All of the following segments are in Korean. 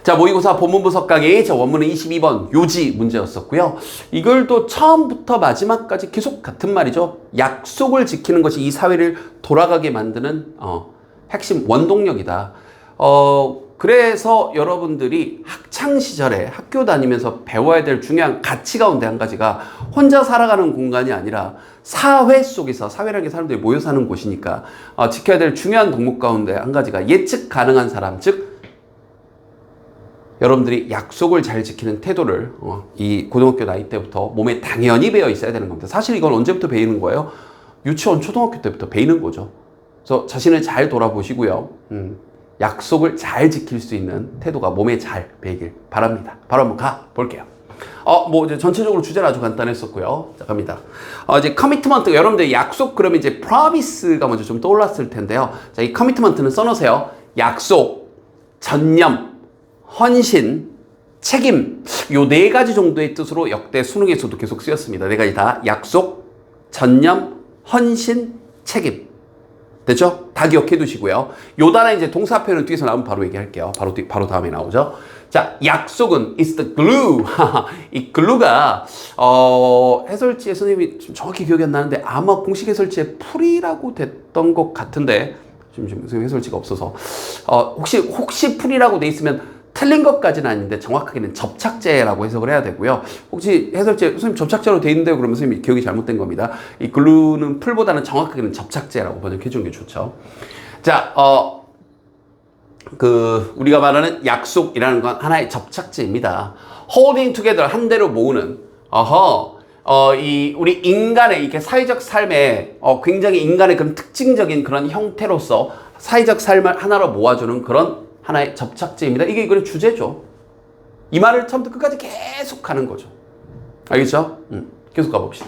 자, 모의고사 본문분석 강의 자 원문은 22번 요지 문제였었고요. 이걸 또 처음부터 마지막까지 계속 같은 말이죠. 약속을 지키는 것이 이 사회를 돌아가게 만드는 핵심 원동력이다. 그래서 여러분들이 학창 시절에 학교 다니면서 배워야 될 중요한 가치 가운데 한 가지가 혼자 살아가는 공간이 아니라 사회 속에서, 사회라는 게 사람들이 모여 사는 곳이니까 지켜야 될 중요한 덕목 가운데 한 가지가 예측 가능한 사람, 즉 여러분들이 약속을 잘 지키는 태도를 이 고등학교 나이 때부터 몸에 당연히 배어 있어야 되는 겁니다. 사실 이건 언제부터 배이는 거예요? 유치원, 초등학교 때부터 배이는 거죠. 그래서 자신을 잘 돌아보시고요. 약속을 잘 지킬 수 있는 태도가 몸에 잘 배이길 바랍니다. 바로 한번 가볼게요. 이제 전체적으로 주제는 아주 간단했었고요. 자, 갑니다. 이제 커미트먼트, 여러분들 약속 그러면 이제 프로미스가 먼저 좀 떠올랐을 텐데요. 자, 이 커미트먼트는 써놓으세요. 약속, 전념, 헌신, 책임, 요 네 가지 정도의 뜻으로 역대 수능에서도 계속 쓰였습니다. 네 가지 다 약속, 전념, 헌신, 책임. 됐죠? 다 기억해 두시고요. 요 단어 이제 동사 표현은 뒤에서 나오면 바로 얘기할게요. 바로 다음에 나오죠. 자, 약속은 is the glue. 이 glue가 해설지에 선생님이 좀 정확히 기억이 안 나는데 아마 공식 해설지에 풀이라고 됐던 것 같은데 지금 해설지가 없어서 혹시 풀이라고 돼 있으면 틀린 것까지는 아닌데 정확하게는 접착제라고 해석을 해야 되고요. 혹시 해설제 선생님 접착제로 돼 있는데요 그러면 선생님이 기억이 잘못된 겁니다. 이 글루는 풀보다는 정확하게는 접착제라고 번역해 주는 게 좋죠. 자, 우리가 말하는 약속이라는 건 하나의 접착제입니다. holding together, 한 대로 모으는 우리 인간의 이렇게 사회적 삶에 굉장히 인간의 그런 특징적인 그런 형태로서 사회적 삶을 하나로 모아주는 그런 하나의 접착제입니다. 이게 이거는 주제죠. 이 말을 처음부터 끝까지 계속 하는 거죠. 알겠죠? 계속 가봅시다.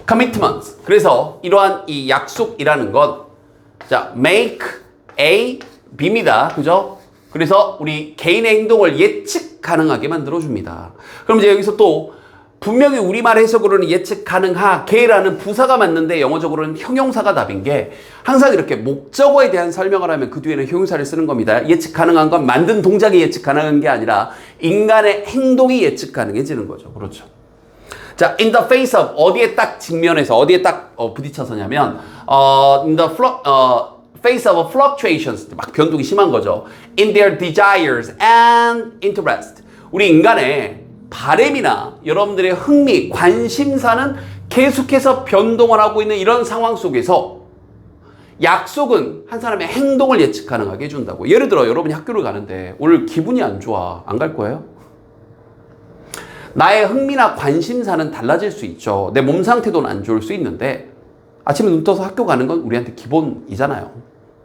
commitment. 그래서 이러한 이 약속이라는 건 자, make A, B입니다. 그죠? 그래서 우리 개인의 행동을 예측 가능하게 만들어줍니다. 그럼 이제 여기서 또 분명히 우리말 해석으로는 예측 가능하게라는 부사가 맞는데 영어적으로는 형용사가 답인 게 항상 이렇게 목적어에 대한 설명을 하면 그 뒤에는 형용사를 쓰는 겁니다. 예측 가능한 건 만든 동작이 예측 가능한 게 아니라 인간의 행동이 예측 가능해지는 거죠. 그렇죠. 자, in the face of, 어디에 딱 직면해서 어디에 딱 부딪혀서냐면 in the face of fluctuations, 막 변동이 심한 거죠. in their desires and interest. 우리 인간의 바램이나 여러분들의 흥미, 관심사는 계속해서 변동을 하고 있는 이런 상황 속에서 약속은 한 사람의 행동을 예측 가능하게 해준다고. 예를 들어 여러분이 학교를 가는데 오늘 기분이 안 좋아. 안 갈 거예요? 나의 흥미나 관심사는 달라질 수 있죠. 내 몸 상태도 안 좋을 수 있는데 아침에 눈 떠서 학교 가는 건 우리한테 기본이잖아요.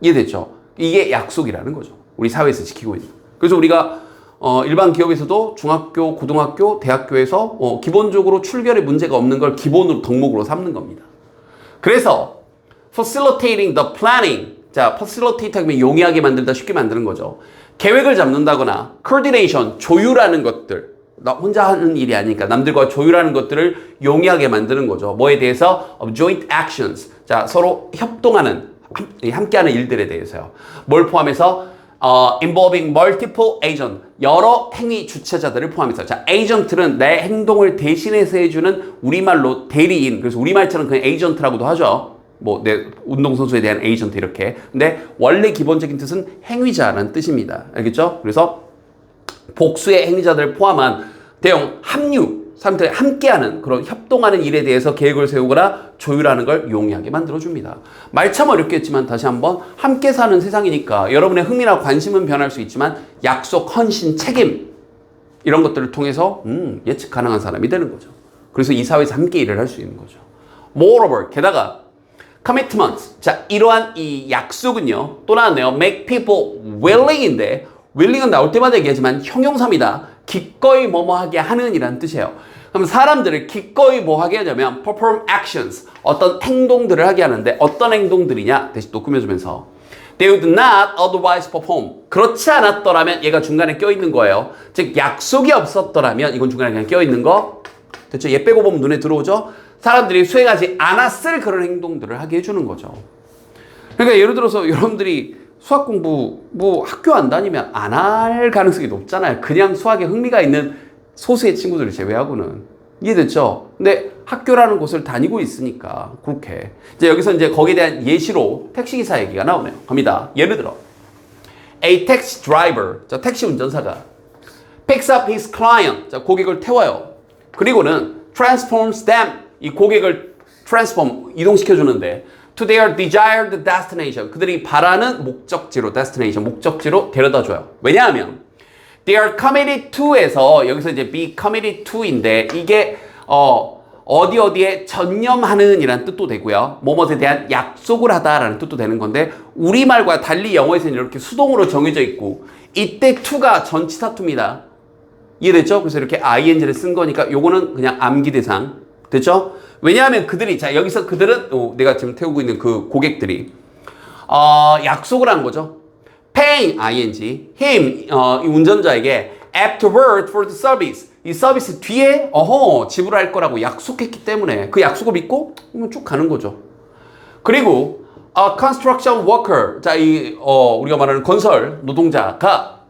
이해됐죠? 이게 약속이라는 거죠. 우리 사회에서 지키고 있는. 그래서 우리가 일반 기업에서도 중학교, 고등학교, 대학교에서 기본적으로 출결에 문제가 없는 걸 기본으로 덕목으로 삼는 겁니다. 그래서 facilitating the planning. 자, facilitate 하면 용이하게 만들다, 쉽게 만드는 거죠. 계획을 잡는다거나 coordination, 조율하는 것들. 나 혼자 하는 일이 아니니까 남들과 조율하는 것들을 용이하게 만드는 거죠. 뭐에 대해서? joint actions. 자, 서로 협동하는, 함께하는 일들에 대해서요. 뭘 포함해서? involving multiple agent, 여러 행위 주체자들을 포함해서. 자, agent는 내 행동을 대신해서 해주는 우리말로 대리인. 그래서 우리말처럼 그냥 agent라고도 하죠. 내 운동선수에 대한 agent 이렇게. 근데 원래 기본적인 뜻은 행위자라는 뜻입니다. 알겠죠? 그래서 복수의 행위자들을 포함한 대형 합류, 사람들이 함께하는 그런 협동하는 일에 대해서 계획을 세우거나 조율하는 걸 용이하게 만들어줍니다. 말 참 어렵겠지만 다시 한번 함께 사는 세상이니까 여러분의 흥미나 관심은 변할 수 있지만 약속, 헌신, 책임 이런 것들을 통해서 예측 가능한 사람이 되는 거죠. 그래서 이 사회에서 함께 일을 할 수 있는 거죠. Moreover, 게다가 commitment. 자, 이러한 이 약속은요. 또 나왔네요. make people willing인데 willing은 나올 때마다 얘기하지만 형용사입니다. 기꺼이 뭐뭐하게 하는 이라는 뜻이에요. 그럼 사람들을 기꺼이 뭐 하게 하냐면 perform actions, 어떤 행동들을 하게 하는데 어떤 행동들이냐? 대신 또 꾸며주면서 they would not otherwise perform. 그렇지 않았더라면 얘가 중간에 껴있는 거예요. 즉 약속이 없었더라면 이건 중간에 그냥 껴있는 거. 됐죠? 얘 빼고 보면 눈에 들어오죠? 사람들이 수행하지 않았을 그런 행동들을 하게 해주는 거죠. 그러니까 예를 들어서 여러분들이 수학 공부 뭐 학교 안 다니면 안 할 가능성이 높잖아요. 그냥 수학에 흥미가 있는 소수의 친구들을 제외하고는. 이해됐죠? 근데 학교라는 곳을 다니고 있으니까 그렇게. 이제 여기서 이제 거기에 대한 예시로 택시기사 얘기가 나오네요. 갑니다. 예를 들어 A taxi driver, 자 택시 운전사가 picks up his client, 자 고객을 태워요. 그리고는 transforms them, 이 고객을 transform, 이동시켜 주는데 to their desired destination, 그들이 바라는 목적지로 destination, 목적지로 데려다 줘요. 왜냐하면 they are committed to에서 여기서 이제 be committed to인데 이게 어디 어디에 전념하는 이라는 뜻도 되고요. 뭐뭐에 대한 약속을 하다라는 뜻도 되는 건데 우리말과 달리 영어에서는 이렇게 수동으로 정해져 있고 이때 to가 전치사 to입니다. 이해됐죠? 그래서 이렇게 ing를 쓴 거니까 요거는 그냥 암기 대상. 됐죠? 왜냐하면 그들이, 자 여기서 그들은 내가 지금 태우고 있는 그 고객들이 약속을 한 거죠. paying ing him 이 운전자에게 afterward for the service, 이 서비스 뒤에 지불할 거라고 약속했기 때문에 그 약속을 믿고 쭉 가는 거죠. 그리고 construction worker, 자 우리가 말하는 건설 노동자가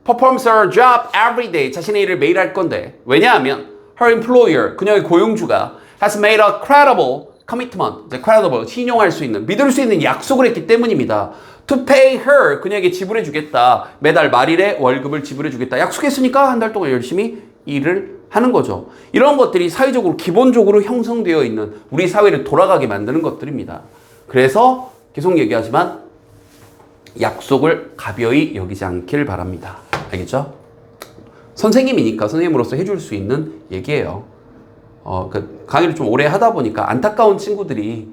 performs her job every day, 자신의 일을 매일 할 건데 왜냐하면 her employer, 그녀의 고용주가 has made a credible commitment, credible, 신용할 수 있는, 믿을 수 있는 약속을 했기 때문입니다. To pay her, 그녀에게 지불해 주겠다. 매달 말일에 월급을 지불해 주겠다. 약속했으니까 한 달 동안 열심히 일을 하는 거죠. 이런 것들이 사회적으로 기본적으로 형성되어 있는 우리 사회를 돌아가게 만드는 것들입니다. 그래서 계속 얘기하지만 약속을 가벼이 여기지 않길 바랍니다. 알겠죠? 선생님이니까 선생님으로서 해줄 수 있는 얘기예요. 그 강의를 좀 오래 하다 보니까 안타까운 친구들이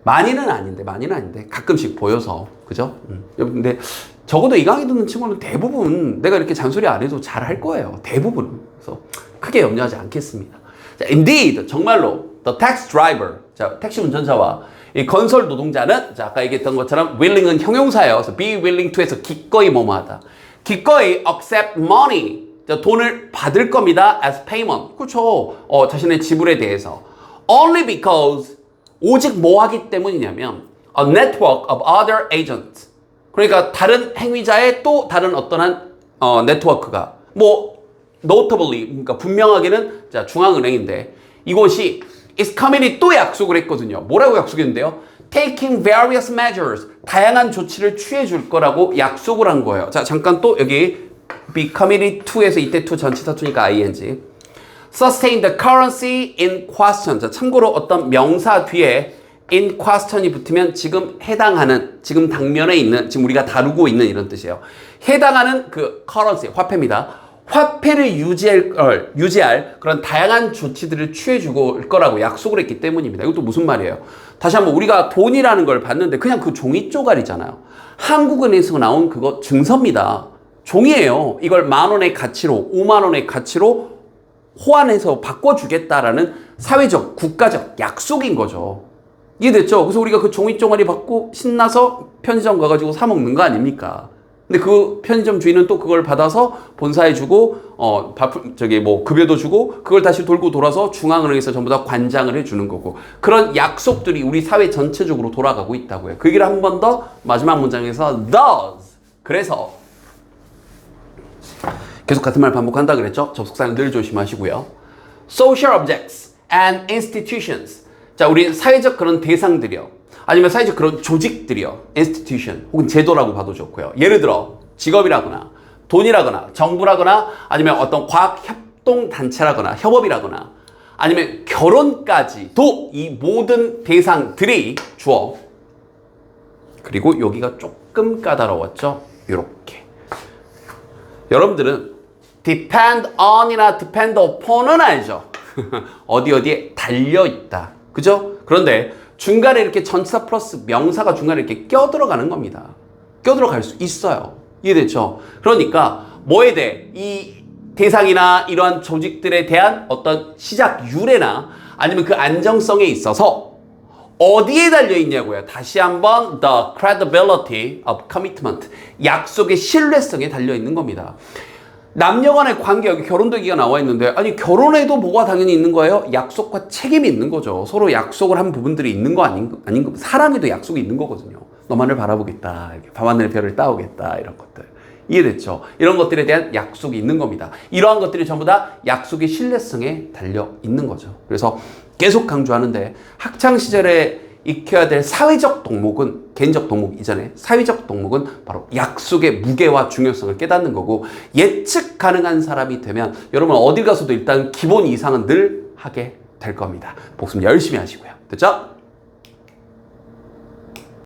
많이는 아닌데 가끔씩 보여서 그죠? 근데 적어도 이 강의 듣는 친구는 대부분 내가 이렇게 잔소리 안 해도 잘 할 거예요. 대부분. 그래서 크게 염려하지 않겠습니다. 자, indeed 정말로 the taxi driver, 자 택시 운전자와 이 건설 노동자는 자 아까 얘기했던 것처럼 willing은 형용사예요. 그래서 be willing to에서 기꺼이 뭐뭐하다. 기꺼이 accept money, 돈을 받을 겁니다. as payment. 그렇죠. 자신의 지불에 대해서. only because, 오직 뭐 하기 때문이냐면 a network of other agents. 그러니까 다른 행위자의 또 다른 어떠한 네트워크가 뭐 notably, 그러니까 분명하게는 자 중앙은행인데 이곳이 is committed 또 약속을 했거든요. 뭐라고 약속했는데요? taking various measures, 다양한 조치를 취해 줄 거라고 약속을 한 거예요. 자 잠깐 또 여기 be committed to에서 이때 to 전치사 to니까 ing. sustain the currency in question. 자, 참고로 어떤 명사 뒤에 in question이 붙으면 지금 해당하는, 지금 당면에 있는, 지금 우리가 다루고 있는 이런 뜻이에요. 해당하는 그 currency, 화폐입니다. 화폐를 유지할 그런 다양한 조치들을 취해주고 거라고 약속을 했기 때문입니다. 이것도 무슨 말이에요? 다시 한번 우리가 돈이라는 걸 봤는데 그냥 그 종이 쪼가리잖아요. 한국은행에서 나온 그거 증서입니다. 종이에요. 이걸 10,000원의 가치로, 50,000원의 가치로 호환해서 바꿔주겠다라는 사회적, 국가적 약속인 거죠. 이해됐죠? 그래서 우리가 그 종이 쪼가리 받고 신나서 편의점 가가지고 사 먹는 거 아닙니까? 근데 그 편의점 주인은 또 그걸 받아서 본사에 주고, 급여도 주고, 그걸 다시 돌고 돌아서 중앙은행에서 전부 다 관장을 해주는 거고. 그런 약속들이 우리 사회 전체적으로 돌아가고 있다고요. 그 얘기를 한 번 더 마지막 문장에서 does. 그래서 계속 같은 말 반복한다 그랬죠? 접속사는 늘 조심하시고요. Social objects and institutions. 자, 우리 사회적 그런 대상들이요. 아니면 사회적 그런 조직들이요. institution 혹은 제도라고 봐도 좋고요. 예를 들어 직업이라거나 돈이라거나 정부라거나 아니면 어떤 과학협동단체라거나 협업이라거나 아니면 결혼까지도 이 모든 대상들이 주어. 그리고 여기가 조금 까다로웠죠. 이렇게. 여러분들은 depend on이나 depend upon은 알죠? 어디에 달려있다. 그죠? 그런데 중간에 이렇게 전치사 플러스 명사가 중간에 이렇게 껴들어가는 겁니다. 껴들어갈 수 있어요. 이해됐죠? 그러니까 뭐에 대해 이 대상이나 이러한 조직들에 대한 어떤 시작 유래나 아니면 그 안정성에 있어서 어디에 달려있냐고요. 다시 한번 the credibility of commitment, 약속의 신뢰성에 달려있는 겁니다. 남녀 간의 관계, 여기 결혼도 얘기가 나와 있는데 아니 결혼에도 뭐가 당연히 있는 거예요? 약속과 책임이 있는 거죠. 서로 약속을 한 부분들이 있는 거 아닌 거, 사랑에도 약속이 있는 거거든요. 너만을 바라보겠다. 이렇게 밤하늘 별을 따오겠다. 이런 것들. 이해됐죠? 이런 것들에 대한 약속이 있는 겁니다. 이러한 것들이 전부 다 약속의 신뢰성에 달려 있는 거죠. 그래서 계속 강조하는데 학창 시절에 익혀야 될 사회적 덕목은 개인적 덕목 이전에 사회적 덕목은 바로 약속의 무게와 중요성을 깨닫는 거고 예측 가능한 사람이 되면 여러분 어딜 가서도 일단 기본 이상은 늘 하게 될 겁니다. 복습 열심히 하시고요. 됐죠?